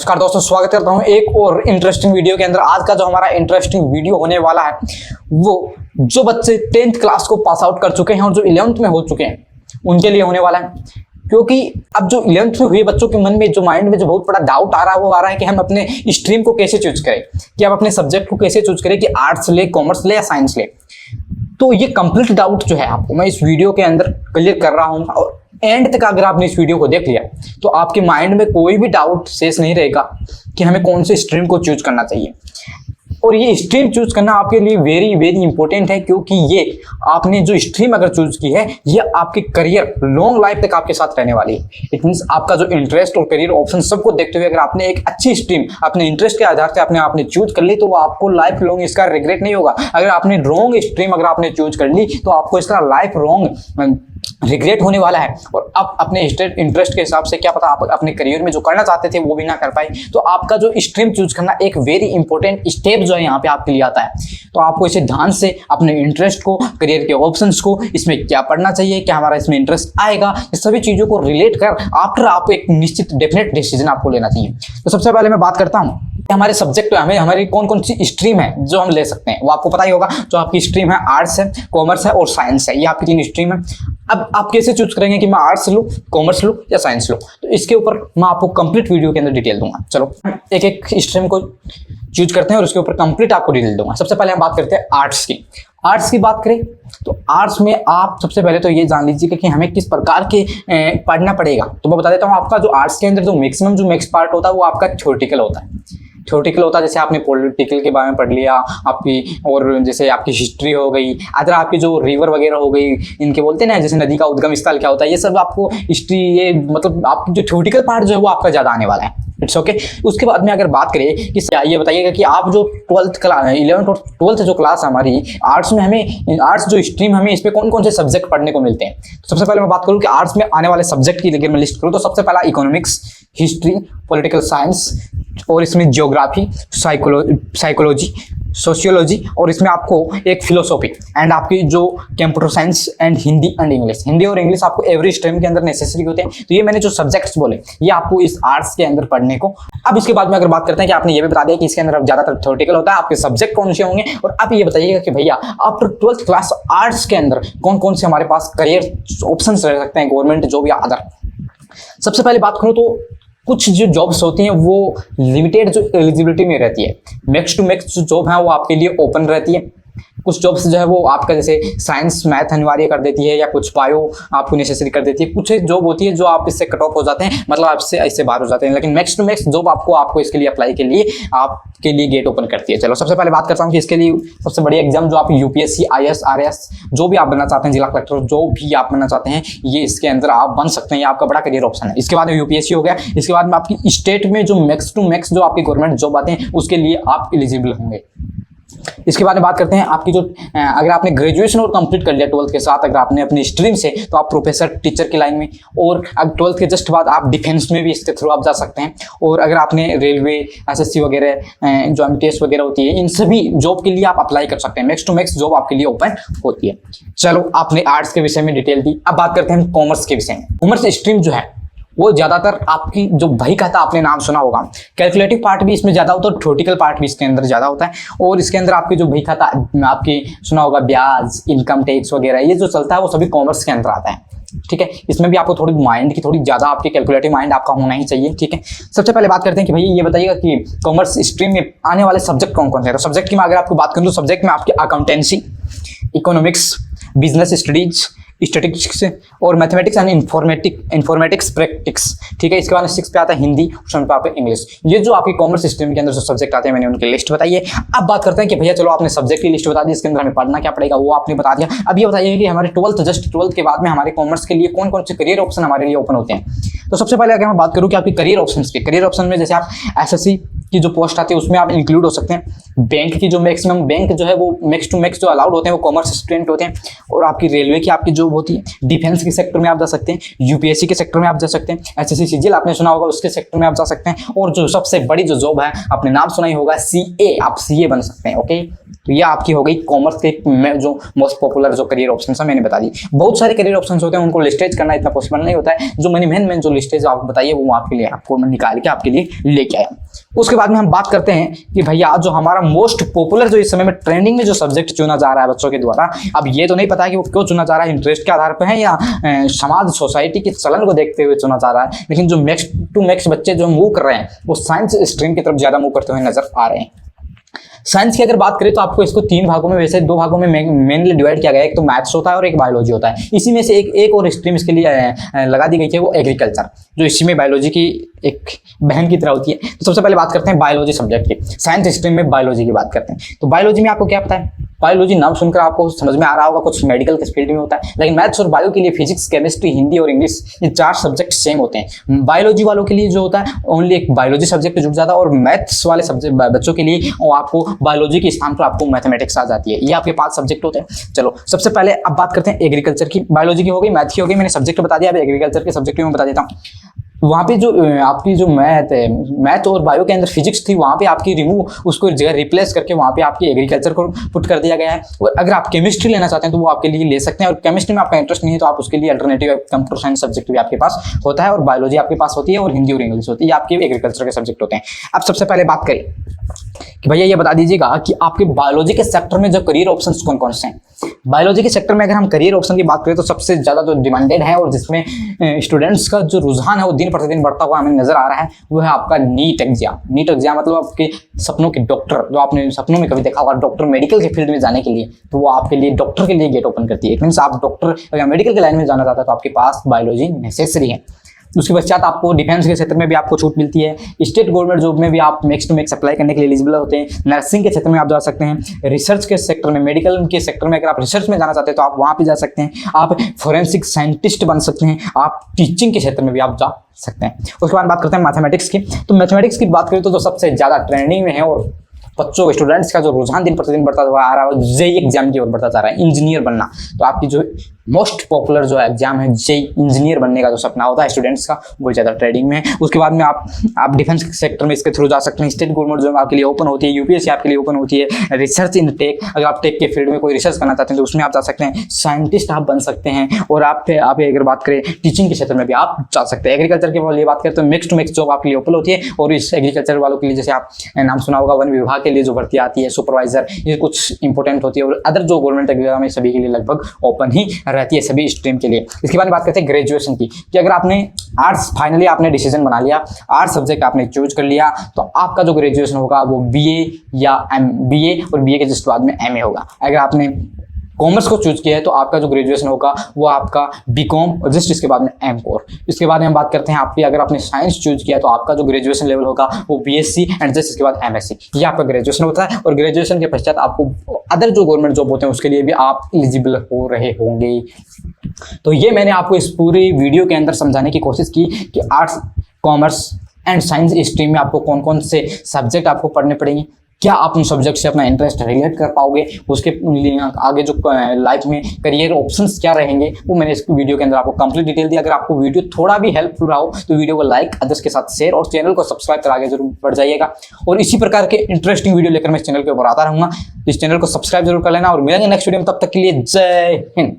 नमस्कार दोस्तों, स्वागत करता हूं एक और इंटरेस्टिंग वीडियो के अंदर। आज का जो हमारा इंटरेस्टिंग वीडियो होने वाला है वो जो बच्चे 10th क्लास को पास आउट कर चुके हैं और जो 11th में हो चुके हैं उनके लिए होने वाला है। क्योंकि अब जो 11th में हुए बच्चों के मन में जो माइंड में जो बहुत बड़ा डाउट आ रहा है वो आ रहा है कि हम अपने स्ट्रीम को कैसे चूज करें, कि हम अपने सब्जेक्ट को कैसे चूज करें, कि आर्ट्स ले, कॉमर्स ले या साइंस ले। तो ये कंप्लीट डाउट जो है आपको मैं इस वीडियो के अंदर क्लियर कर रहा हूँ और एंड तक अगर आपने इस वीडियो को देख लिया तो आपके माइंड में कोई भी डाउट शेष नहीं रहेगा कि हमें कौन से स्ट्रीम को चूज करना चाहिए। और ये स्ट्रीम चूज करना आपके लिए वेरी वेरी इंपॉर्टेंट है, क्योंकि ये आपने जो स्ट्रीम अगर चूज की है ये आपके करियर लॉन्ग लाइफ तक आपके साथ रहने वाली है। इट मींस आपका जो इंटरेस्ट और करियर ऑप्शन सबको देखते हुए अगर आपने एक अच्छी स्ट्रीम अपने इंटरेस्ट के आधार से आपने चूज कर ली तो वो आपको लाइफ लॉन्ग इसका रिग्रेट नहीं होगा। अगर आपने रॉन्ग स्ट्रीम अगर आपने चूज कर ली तो आपको इसका लाइफ लॉन्ग रिग्रेट होने वाला है। और अब अपने इंटरेस्ट के हिसाब से क्या पता आप अपने करियर में जो करना चाहते थे वो भी ना कर पाए। तो आपका जो स्ट्रीम चूज करना एक वेरी इंपॉर्टेंट स्टेप जो है यहाँ पे आपके लिए आता है। तो आपको इसे ध्यान से अपने इंटरेस्ट को, करियर के ऑप्शंस को, इसमें क्या पढ़ना चाहिए, क्या हमारा इसमें इंटरेस्ट आएगा, इस सभी चीजों को रिलेट कर आफ्टर आप एक निश्चित डेफिनेट डिसीजन आपको लेना चाहिए। तो सबसे पहले मैं बात करता हूँ हमारे सब्जेक्ट में हमारी कौन कौन सी स्ट्रीम है जो हम ले सकते हैं। वो आपको पता ही होगा, जो आपकी स्ट्रीम है आर्ट्स है, कॉमर्स है और साइंस है। ये आपकी 3 स्ट्रीम है। अब आप कैसे चूज करेंगे कि मैं आर्ट्स लूँ, कॉमर्स लूँ या साइंस लूँ, तो इसके ऊपर मैं आपको कंप्लीट वीडियो के अंदर डिटेल दूंगा। चलो एक एक स्ट्रीम को चूज करते हैं और उसके ऊपर कंप्लीट आपको डिटेल दूंगा। सबसे पहले हम बात करते हैं आर्ट्स की। आर्ट्स की बात करें तो आर्ट्स में आप सबसे पहले तो ये जान लीजिएगा कि हमें किस प्रकार के पढ़ना पड़ेगा। तो मैं बता देता हूँ, आपका जो आर्ट्स के अंदर जो मैक्सिमम जो मैक्स पार्ट होता है वो आपका थ्योरेटिकल होता है। थ्योरेटिकल होता है, जैसे आपने पॉलिटिकल के बारे में पढ़ लिया आपकी, और जैसे आपकी हिस्ट्री हो गई, अदर आपकी जो रिवर वगैरह हो गई, इनके बोलते हैं ना जैसे नदी का उद्गम स्थल क्या होता है, ये सब आपको हिस्ट्री, ये मतलब आपकी जो थ्योरेटिकल पार्ट जो है वो आपका ज़्यादा आने वाला है। It's okay. उसके बाद में अगर बात करें कि ये बताइएगा कि आप जो 12th क्लास 11th और 12th जो क्लास हमारी आर्ट्स में, हमें आर्ट्स जो स्ट्रीम हमें इसमें कौन कौन से सब्जेक्ट पढ़ने को मिलते हैं। तो सबसे पहले मैं बात करूँ कि आर्ट्स में आने वाले सब्जेक्ट की अगर मैं लिस्ट करूँ तो सबसे पहला इकोनॉमिक्स, हिस्ट्री, पॉलिटिकल साइंस, और इसमें जियोग्राफी, साइकोलॉजी, सोशियोलॉजी, और इसमें आपको एक फिलोसॉफी एंड आपकी जो computer science and Hindi and English. Hindi और इंग्लिश आपको एवरी स्ट्रीम के अंदर नेसेसरी होते हैं। तो ये मैंने जो सब्जेक्ट्स बोले ये आपको इस आर्ट्स के अंदर पढ़ने को। अब इसके बाद में अगर बात करते हैं कि आपने ये भी बता दिया कि इसके अंदर ज़्यादातर थ्योरेटिकल होता है, आपके सब्जेक्ट कौन से होंगे, और आप ये बताइएगा कि भैया आफ्टर 12th क्लास आर्ट्स के अंदर कौन कौन से हमारे पास करियर ऑप्शन रह सकते हैं, गवर्नमेंट जॉब या अदर। सबसे पहले बात करूँ तो कुछ जो जॉब्स होती हैं वो लिमिटेड जो एलिजिबिलिटी में रहती है। मैक्स टू मैक्स जो जॉब है वो आपके लिए ओपन रहती है। कुछ जॉब्स जो है वो आपका जैसे साइंस मैथ अनिवार्य कर देती है, या कुछ बायो आपको नेसेसरी कर देती है। कुछ जॉब होती है जो आप इससे कट ऑफ हो जाते हैं, मतलब आपसे इससे बाहर हो जाते हैं। लेकिन मैक्स टू मैक्स जॉब आपको इसके लिए अप्लाई के लिए आपके लिए गेट ओपन करती है। चलो सबसे पहले बात करता हूँ कि इसके लिए सबसे बड़ी एग्जाम जो आप यूपीएससी, IAS, RAS जो भी आप बनना चाहते हैं, जिला कलेक्टर जो भी आप बनना चाहते हैं, ये इसके अंदर आप बन सकते हैं। ये आपका बड़ा करियर ऑप्शन है। इसके बाद में यूपीएससी हो गया। इसके बाद में आपकी स्टेट में जो मैक्स टू मैक्स जो आपकी गवर्नमेंट जॉब आते हैं उसके लिए आप एलिजिबल होंगे। इसके बाद में बात करते हैं आपकी जो अगर आपने ग्रेजुएशन और कंप्लीट कर लिया 12th के साथ, अगर आपने अपनी स्ट्रीम से, तो आप प्रोफेसर टीचर की लाइन में, और अब 12th के जस्ट बाद आप डिफेंस में भी इसके थ्रू आप जा सकते हैं। और अगर आपने रेलवे, SSC वगैरह जो MTS वगैरह होती है, इन सभी जॉब के लिए आप अप्लाई कर सकते हैं। मैक्स टू मैक्स जॉब आपके लिए ओपन होती है। चलो आपने आर्ट्स के विषय में डिटेल दी। अब बात करते हैं कॉमर्स के विषय में। कॉमर्स स्ट्रीम जो है वो ज़्यादातर आपकी जो बही खाता आपने नाम सुना होगा, कैलकुलेटिव पार्ट भी इसमें ज़्यादा होता है और थ्योरेटिकल पार्ट भी इसके अंदर ज़्यादा होता है। और इसके अंदर आपकी जो बही खाता आपकी सुना होगा, ब्याज, इनकम टैक्स वगैरह, ये जो चलता है वो सभी कॉमर्स के अंदर आता है। ठीक है, इसमें भी आपको थोड़ी माइंड की थोड़ी ज़्यादा आपकी कैलकुलेटिव माइंड आपका होना ही चाहिए। ठीक है, सबसे पहले बात करते हैं कि भैया ये बताइएगा कि कॉमर्स स्ट्रीम में आने वाले सब्जेक्ट कौन कौन से हैं। तो सब्जेक्ट की मैं अगर आपको बात करूँ तो सब्जेक्ट में आपकी accountancy, economics, business studies, statistics और मैथमेटिक्स एंड इंफॉर्मेटिक्स प्रैक्टिक्स। ठीक है, इसके बाद 6 पे आता है हिंदी, 7 पे आता है इंग्लिश। ये जो आपकी कॉमर्स स्ट्रीम के अंदर जो सब्जेक्ट आते हैं मैंने उनकी लिस्ट बताई है। अब बात करते हैं कि भैया चलो आपने सब्जेक्ट की लिस्ट बता दी, इसके अंदर हमें पढ़ना क्या पड़ेगा वो आपने बता दिया। अब ये बताइए कि हमारे 12th के बाद में हमारे कॉमर्स के लिए कौन कौन से करियर ऑप्शन हमारे लिए ओपन होते हैं। तो सबसे पहले अगर मैं बात करूँ कि आपकी करियर ऑप्शन में जैसे आप SSC की जो पोस्ट आती है उसमें आप इंक्लूड हो सकते हैं। बैंक की जो मैक्सिमम बैंक जो है वो मैक्स टू मैक्स जो अलाउड होते हैं वो कॉमर्स स्टूडेंट होते हैं। और आपकी रेलवे की आपकी जॉब होती है, डिफेंस के सेक्टर में आप जा सकते हैं, यूपीएससी के सेक्टर में आप जा सकते हैं, SSC CGL आपने सुना होगा उसके सेक्टर में आप जा सकते हैं। और जो सबसे बड़ी जो जॉब है आपने नाम सुना ही होगा, CA, आप CA बन सकते हैं। ओके, तो ये आपकी हो गई कॉमर्स के जो मोस्ट पॉपुलर जो करियर ऑप्शन है मैंने बता दी। बहुत सारे करियर ऑप्शन होते हैं, उनको लिस्टेज करना इतना पॉसिबल नहीं होता है। जो मैंने मेन जो लिस्टेज आप बताइए वो आपके लिए आपको मैं निकाल के आपके लिए लेके आया। उसके बाद में हम बात करते हैं कि भैया जो हमारा मोस्ट पॉपुलर जो इस समय में ट्रेंडिंग में जो सब्जेक्ट चुना जा रहा है बच्चों के द्वारा, अब ये तो नहीं पता कि वो क्यों चुना जा रहा है, इंटरेस्ट के आधार पर है या समाज सोसाइटी के चलन को देखते हुए चुना जा रहा है, लेकिन जो मैक्स टू मैक्स बच्चे जो मूव कर रहे हैं वो साइंस स्ट्रीम की तरफ ज़्यादा मूव करते हुए नजर आ रहे हैं। साइंस की अगर बात करें तो आपको इसको 3 भागों में, वैसे 2 भागों में मेनली डिवाइड किया गया है। एक तो मैथ्स होता है और एक बायोलॉजी होता है। इसी में से एक और स्ट्रीम इसके लिए लगा दी गई है, वो एग्रीकल्चर, जो इसी में बायोलॉजी की एक बहन की तरह होती है। तो सबसे पहले बात करते हैं बायोलॉजी सब्जेक्ट की, साइंस स्ट्रीम में बायोलॉजी की बात करते हैं। तो बायोलॉजी में आपको क्या पता है, बायोलॉजी नाम सुनकर आपको समझ में आ रहा होगा कुछ मेडिकल के फील्ड में होता है, लेकिन मैथ्स और बायो के लिए फिजिक्स, केमिस्ट्री, हिंदी और इंग्लिश, ये 4 सब्जेक्ट सेम होते हैं। बायोलॉजी वालों के लिए जो होता है ओनली एक बायोलॉजी सब्जेक्ट जुड़ जाता है, और मैथ्स वाले सब्जेक्ट बच्चों के लिए आपको बायोलॉजी के स्थान पर आपको मैथमेटिक्स आ जाती है। ये आपके 5 सब्जेक्ट होते हैं। चलो सबसे पहले अब बात करते हैं एग्रीकल्चर की। बायोलॉजी की हो गई, मैथ की हो गई, मैंने सब्जेक्ट बता दिया। अब एग्रीकल्चर के सब्जेक्ट में बता देता हूँ। वहाँ पे जो आपकी जो मैथ और बायो के अंदर फिजिक्स थी, वहाँ पे आपकी रिमूव, उसको जगह रिप्लेस करके वहाँ पे आपकी एग्रीकल्चर को पुट कर दिया गया है। और अगर आप केमिस्ट्री लेना चाहते हैं तो वो आपके लिए ले सकते हैं, और केमिस्ट्री में आपका इंटरेस्ट नहीं है तो आप उसके लिए अल्टरनेटिव कंप्यूटर साइंस सब्जेक्ट भी आपके पास होता है, और बायोलॉजी आपके पास होती है, और हिंदी और इंग्लिश होती है। आपके एग्रीकल्चर के सब्जेक्ट होते हैं। अब सबसे पहले बात करें कि भैया ये बता दीजिएगा कि आपके बायोलॉजी के सेक्टर में जो करियर ऑप्शंस कौन कौन से हैं। बायोलॉजी के सेक्टर में अगर हम करियर ऑप्शन की बात करें तो सबसे ज़्यादा जो डिमांडेड है और जिसमें स्टूडेंट्स का जो रुझान है वो दिन प्रतिदिन बढ़ता हुआ हमें नजर आ रहा है, वो है आपका नीट एग्जाम। नीट एग्जाम मतलब आपके सपनों के डॉक्टर, जो आपने सपनों में कभी देखा होगा डॉक्टर, मेडिकल के फील्ड में जाने के लिए, तो वो आपके लिए डॉक्टर के लिए गेट ओपन करती है। मीन्स आप डॉक्टर या मेडिकल के लाइन में जाना चाहता है तो आपके पास बायोलॉजी नेसेसरी है। उसके पश्चात आपको डिफेंस के क्षेत्र में भी आपको छूट मिलती है। स्टेट गवर्नमेंट जॉब में भी आप मैक्स टू मैक्स अप्लाई करने के लिए एलिजिबल होते हैं। नर्सिंग के क्षेत्र में आप जा सकते हैं। रिसर्च के सेक्टर में, मेडिकल के सेक्टर में अगर आप रिसर्च में जाना चाहते हैं तो आप वहाँ पे जा सकते हैं। आप फोरेंसिक साइंटिस्ट बन सकते हैं। आप टीचिंग के क्षेत्र में भी आप जा सकते हैं। उसके बाद बात करते हैं मैथमेटिक्स की। तो मैथमेटिक्स की बात करें तो जो सबसे ज़्यादा ट्रेंडिंग में है और बच्चों स्टूडेंट्स का जो रुझान दिन प्रतिदिन बढ़ता हुआ आ रहा है, जेई एग्जाम की ओर बढ़ता जा रहा है, इंजीनियर बनना। तो आपकी जो मोस्ट पॉपुलर जो एग्जाम है जेई, इंजीनियर बनने का जो सपना होता है स्टूडेंट्स का, वो ज़्यादा ट्रेडिंग में है। उसके बाद में आप डिफेंस सेक्टर में इसके थ्रू जा सकते हैं। स्टेट गवर्नमेंट जो आपके लिए ओपन होती है, यूपीएससी आपके लिए ओपन होती है। रिसर्च इन टेक, अगर आप टेक के फील्ड में कोई रिसर्च करना चाहते हैं तो उसमें आप जा सकते हैं। साइंटिस्ट आप बन सकते हैं। और आप अगर बात करें टीचिंग के क्षेत्र में भी आप जा सकते हैं। एग्रीकल्चर के लिए बात करें तो मिक्स टू मिक्स जॉब आपके लिए ओपन होती है। और इस एग्रीकल्चर वालों के लिए जैसे आप नाम सुना होगा, वन विभाग के लिए जो भर्ती आती है, सुपरवाइजर, ये कुछ इंपॉर्टेंट होती है। और अदर जो गवर्नमेंट एग्जाम है सभी के लिए लगभग ओपन ही रहती है, सभी स्ट्रीम के लिए। इसके बाद बात करते हैं ग्रेजुएशन की, कि अगर आपने आर्ट्स, फाइनली आपने डिसीजन बना लिया, आर्ट्स सब्जेक्ट आपने चूज कर लिया, तो आपका जो ग्रेजुएशन होगा वो बीए या बीए, और बीए के जस्ट बाद में एमए होगा। अगर आपने कॉमर्स को चूज किया है तो आपका जो ग्रेजुएशन होगा वो आपका बीकॉम, और जस्ट इसके बाद में एम कोर। इसके बाद हम बात करते हैं आपकी, अगर आपने साइंस चूज किया तो आपका जो ग्रेजुएशन लेवल होगा वो बीएससी, एंड जस्ट इसके बाद एमएससी। ये आपका ग्रेजुएशन होता है। और ग्रेजुएशन के पश्चात आपको अदर जो गवर्नमेंट जॉब होते हैं उसके लिए भी आप एलिजिबल हो रहे होंगे। तो ये मैंने आपको इस पूरी वीडियो के अंदर समझाने की कोशिश की कि arts, commerce and science stream में आपको कौन कौन से सब्जेक्ट आपको पढ़ने पड़ेंगे, क्या आप उन सब्जेक्ट से अपना इंटरेस्ट रिलेट कर पाओगे, उसके आगे जो लाइफ में करियर ऑप्शंस क्या रहेंगे, वो मैंने इस वीडियो के अंदर आपको कंप्लीट डिटेल दी। अगर आपको वीडियो थोड़ा भी हेल्पफुल रहा हो तो वीडियो को लाइक, अदर्स के साथ शेयर, और चैनल को सब्सक्राइब कर आगे जरूर बढ़ जाइएगा। और इसी प्रकार के इंटरेस्टिंग वीडियो लेकर मैं इस चैनल के ऊपर आता रहूँगा। तो इस चैनल को सब्सक्राइब जरूर कर लेना, और मिलेंगे नेक्स्ट वीडियो में। तब तक के लिए जय हिंद।